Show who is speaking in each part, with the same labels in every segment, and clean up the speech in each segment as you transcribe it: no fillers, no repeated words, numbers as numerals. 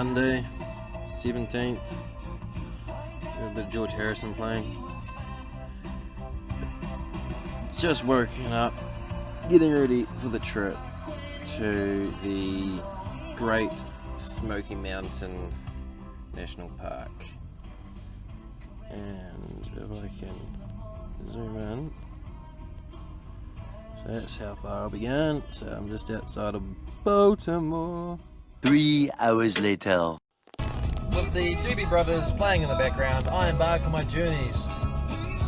Speaker 1: Monday, 17th. Got a bit of George Harrison playing. Just woken up, getting ready for the trip to the Great Smoky Mountain National Park. And if I can zoom in, so that's how far I began. So I'm just outside of Baltimore.
Speaker 2: 3 hours later.
Speaker 3: With the Doobie Brothers playing in the background, I embark on my journeys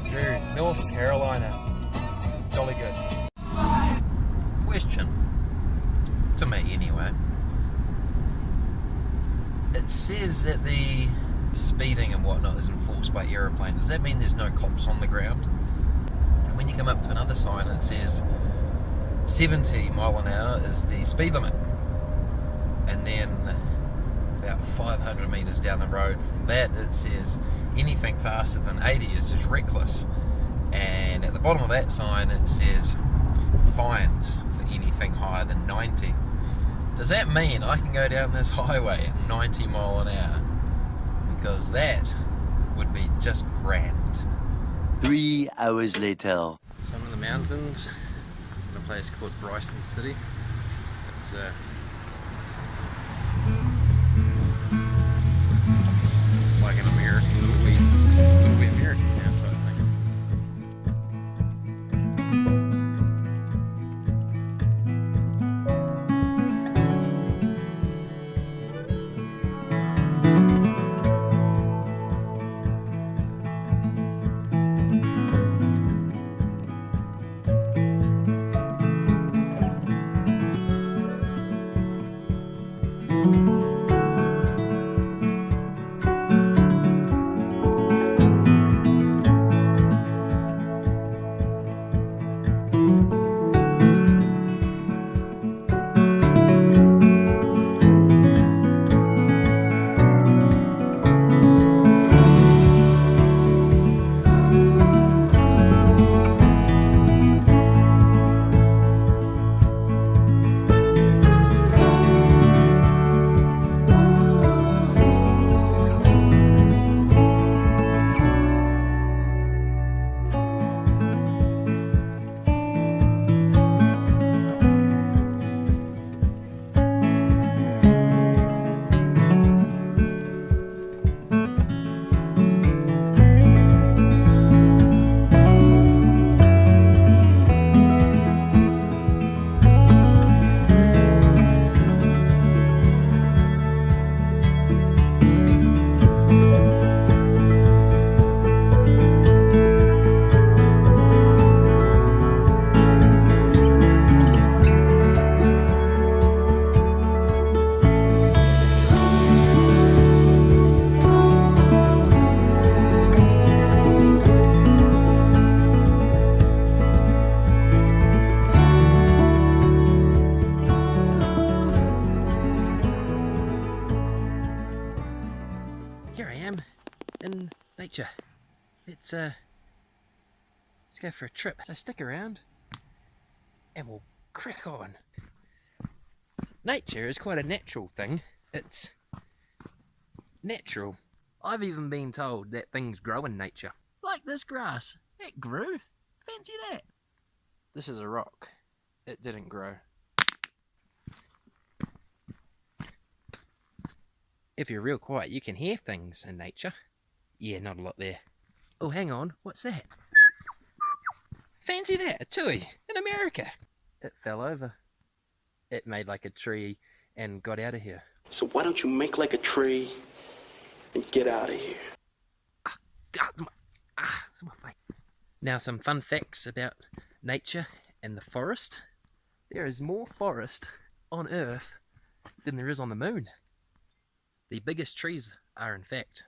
Speaker 3: through North Carolina. Jolly good. Question, to me anyway. It says that the speeding and whatnot is enforced by aeroplane. Does that mean there's no cops on the ground? And when you come up to another sign, it says 70 mile an hour is the speed limit. And then about 500 metres down the road from that, it says anything faster than 80 is just reckless. And at the bottom of that sign, it says fines for anything higher than 90. Does that mean I can go down this highway at 90 mile an hour? Because that would be just grand.
Speaker 2: 3 hours later.
Speaker 1: Some of the mountains in a place called Bryson City. It's like an American, little wee American town type thing. Here I am in nature. Let's go for a trip. So stick around and we'll crack on. Nature is quite a natural thing. It's natural. I've even been told that things grow in nature. Like this grass. It grew. Fancy that. This is a rock. It didn't grow. If you're real quiet, you can hear things in nature. Yeah, not a lot there. Oh, hang on. What's that? Fancy that, a tui in America. It fell over. It made like a tree and got out of here.
Speaker 4: So why don't you make like a tree and get out of here?
Speaker 1: It's my face. Now some fun facts about nature and the forest. There is more forest on Earth than there is on the moon. The biggest trees are in fact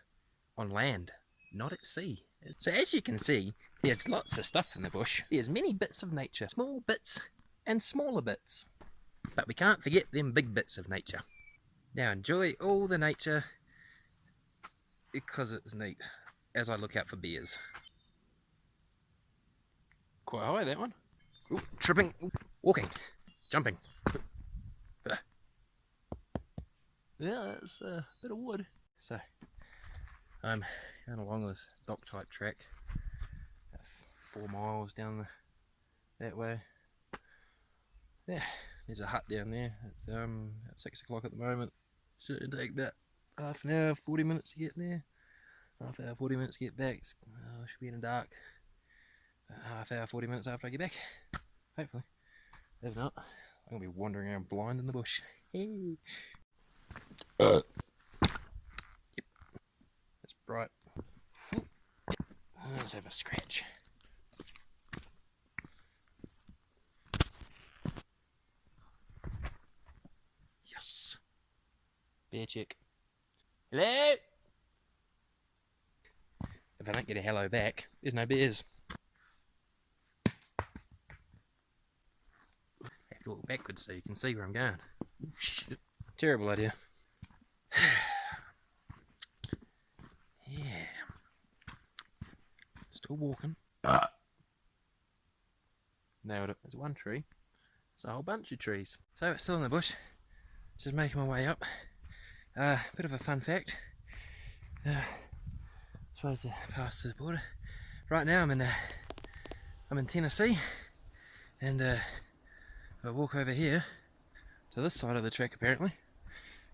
Speaker 1: on land, not at sea. So as you can see, there's lots of stuff in the bush. There's many bits of nature, small bits and smaller bits. But we can't forget them big bits of nature. Now enjoy all the nature because it's neat as I look out for bears. Quite high, that one. Ooh, tripping, walking, jumping. Yeah, that's a bit of wood. So I'm going along this dock type track, about 4 miles down that way. Yeah, there's a hut down there. It's at 6 o'clock at the moment. Should take about half an hour, 40 minutes to get there. Half hour, 40 minutes to get back. Should be in the dark. Half hour, 40 minutes after I get back. Hopefully. If not, I'm going to be wandering around blind in the bush. Hey. Yep. It's bright. Let's have a scratch. Yes. Bear check. Hello? If I don't get a hello back, there's no bears. I have to walk backwards so you can see where I'm going. Ooh, shit. Terrible idea. Yeah. Still walking. Nailed it. There's one tree. It's a whole bunch of trees. So it's still in the bush. Just making my way up. Bit of a fun fact. Supposed to pass the border. Right now I'm in Tennessee, and if I walk over here to this side of the track, apparently.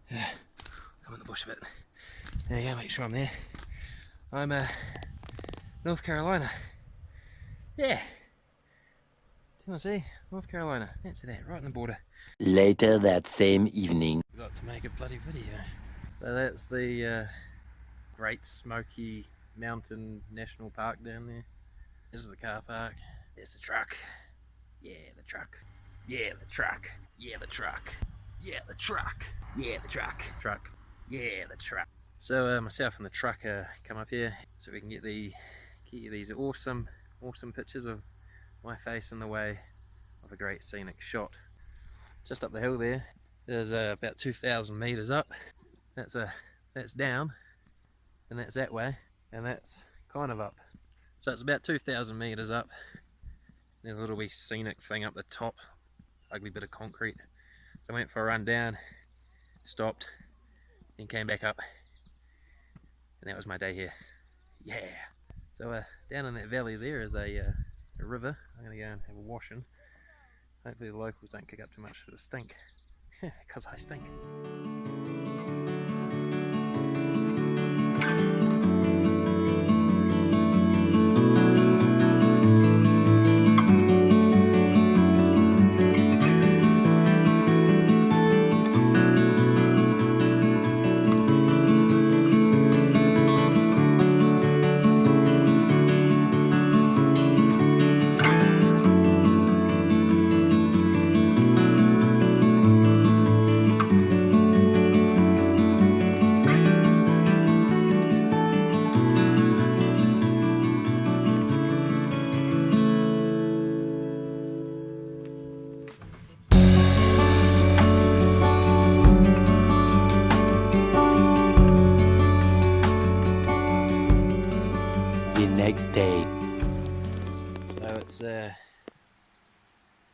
Speaker 1: Come in the bush a bit. There you go. Make sure I'm there. I'm North Carolina. Yeah. Tennessee, North Carolina. Fancy that, right on the border.
Speaker 2: Later that same evening.
Speaker 1: Got to make a bloody video. So that's the Great Smoky Mountain National Park down there. This is the car park. There's the truck. Yeah, the truck. Yeah, the truck. Yeah, the truck. Yeah, the truck. Yeah, the truck. Truck. Yeah, the truck. So myself and the truck come up here so we can get these awesome pictures of my face in the way of a great scenic shot. Just up the hill there, there's about 2,000 meters up. That's down, and that's that way, and that's kind of up. So it's about 2,000 meters up. There's a little wee scenic thing up the top, ugly bit of concrete. So I went for a run down, stopped, then came back up, and that was my day here. Yeah. So down in that valley there is a river. I'm gonna go and have a washing. Hopefully the locals don't kick up too much for the stink. Because I stink.
Speaker 2: The next day.
Speaker 1: So it's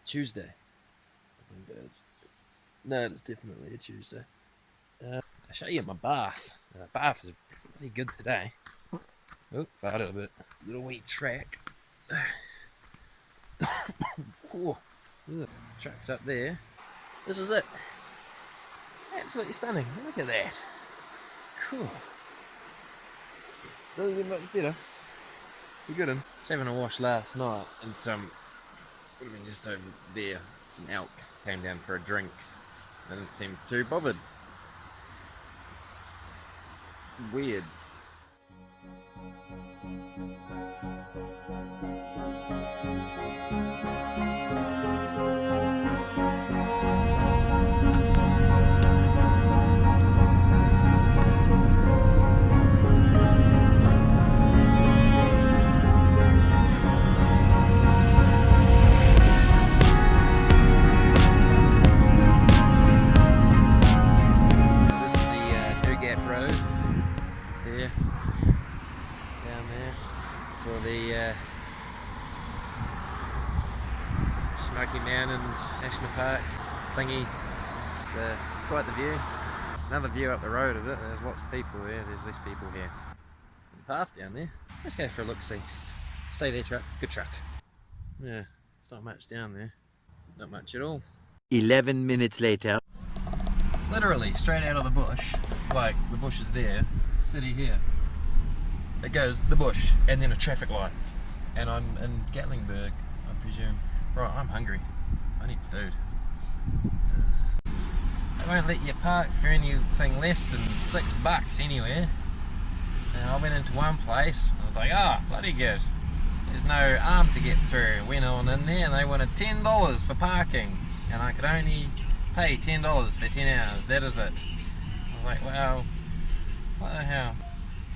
Speaker 1: Tuesday. I think it is. No, it's definitely a Tuesday. I'll show you my bath. The bath is pretty good today. Oh, farted a bit. Little wee track. Oh, track's up there. This is it. Absolutely stunning. Look at that. Cool. Doesn't get much better. It's a good one. I was having a wash last night, and would have been just over there, some elk came down for a drink. They didn't seem too bothered. Weird. Smoky Mountains National Park thingy. It's quite the view. Another view up the road of it. There's lots of people there. There's less people here. There's a path down there. Let's go for a look-see. Stay there, truck. Good truck. Yeah, there's not much down there. Not much at all.
Speaker 2: 11 minutes later.
Speaker 3: Literally, straight out of the bush. Like, the bush is there. City here. It goes the bush, and then a traffic light. And I'm in Gatlinburg, I presume. Right, I'm hungry. I need food. They won't let you park for anything less than $6 anywhere. And I went into one place, I was like, oh, bloody good. There's no arm to get through. Went on in there and they wanted $10 for parking. And I could only pay $10 for 10 hours. That is it. I was like, well, what the hell?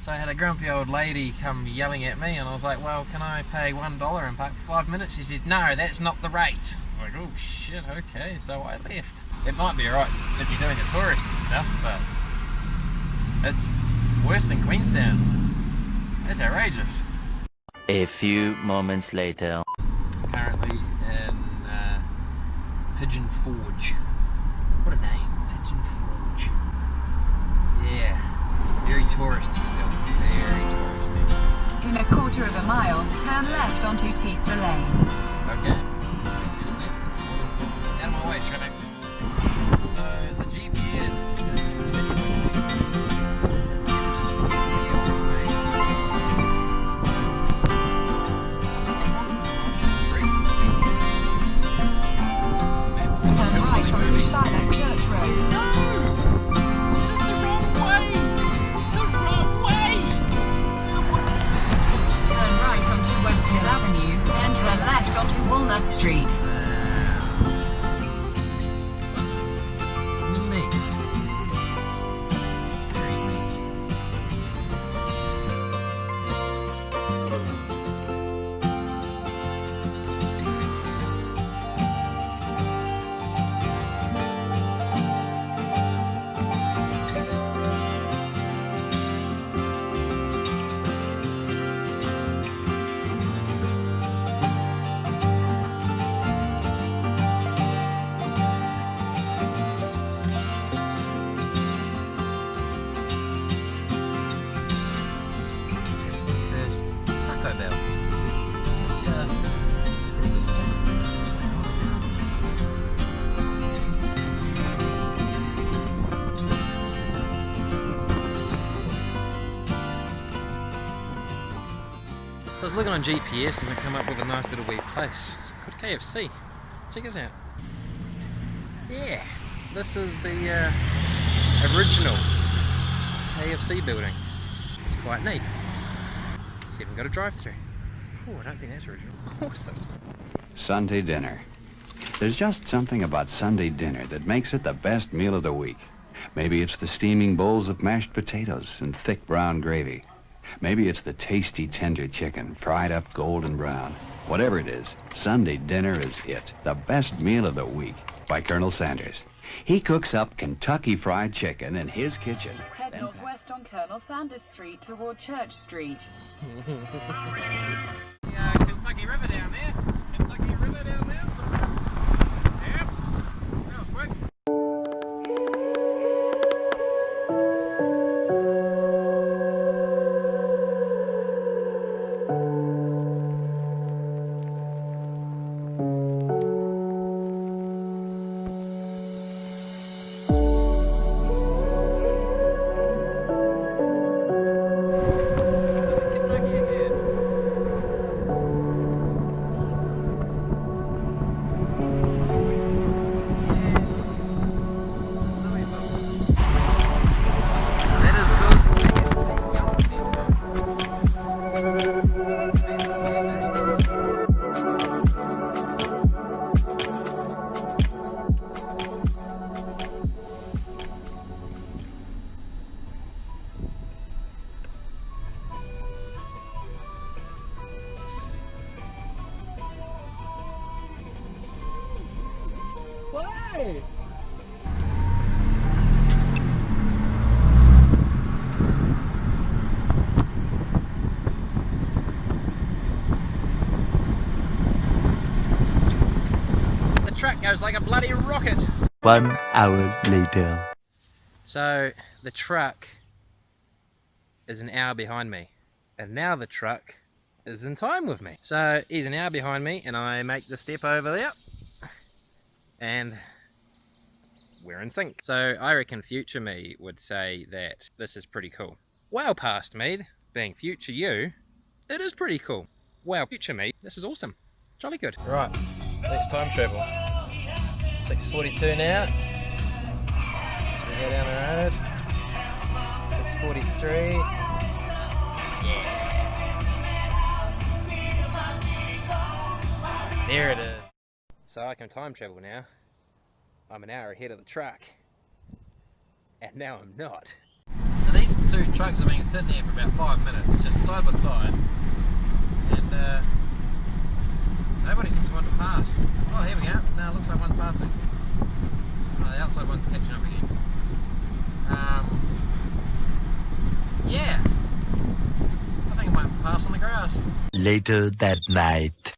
Speaker 3: So I had a grumpy old lady come yelling at me and I was like, well, can I pay $1 and park for 5 minutes? She says, no, that's not the rate. I'm like, oh shit, okay, so I left. It might be alright if you're doing a touristy stuff, but it's worse than Queenstown. That's outrageous.
Speaker 2: A few moments later.
Speaker 3: Currently in Pigeon Forge. What a name, Pigeon Forge. Yeah, very touristy still, very touristy.
Speaker 5: In a quarter of a mile, turn left onto Teaster Lane.
Speaker 3: Okay. Out of my way, traffic. So the GPS is continuing instead of just following the
Speaker 5: Turn right onto Shiloh Church Road.
Speaker 3: No! That is the wrong way! The wrong way!
Speaker 5: Turn right onto West Hill Avenue, then turn left onto Walnut Street.
Speaker 3: Neat. Very neat. First Taco Bell. It's So I was looking on GPS and I come up with a nice little wee place called KFC. Check us out. Yeah, this is the original KFC building. It's quite neat. It's even got a drive-through. Oh, I don't think that's original. Awesome.
Speaker 6: Sunday dinner. There's just something about Sunday dinner that makes it the best meal of the week. Maybe it's the steaming bowls of mashed potatoes and thick brown gravy. Maybe it's the tasty tender chicken, fried up golden brown. Whatever it is, Sunday dinner is it. The best meal of the week by Colonel Sanders. He cooks up Kentucky Fried Chicken in his kitchen.
Speaker 5: Head northwest on Colonel Sanders Street toward Church Street.
Speaker 3: Kentucky River down there. Kentucky River down there. Yeah, that was quick. Kentucky again. That is good. The truck goes like a bloody rocket.
Speaker 2: 1 hour later.
Speaker 1: So the truck is an hour behind me, and now the truck is in time with me. So he's an hour behind me, and I make the step over there, and we're in sync. So I reckon future me would say that this is pretty cool. Wow, past me, being future you, it is pretty cool. Wow, future me, this is awesome. Jolly good. Right, let's time travel. 6:42 now. We go down the road. 6:43. Yeah. There it is. So I can time travel now. I'm an hour ahead of the truck. And now I'm not. So these two trucks have been sitting here for about 5 minutes, just side by side. And nobody seems to want to pass. Oh, here we go. No, it looks like one's passing. Oh, the outside one's catching up again. Yeah. I think I might have to pass on the grass.
Speaker 2: Later that night.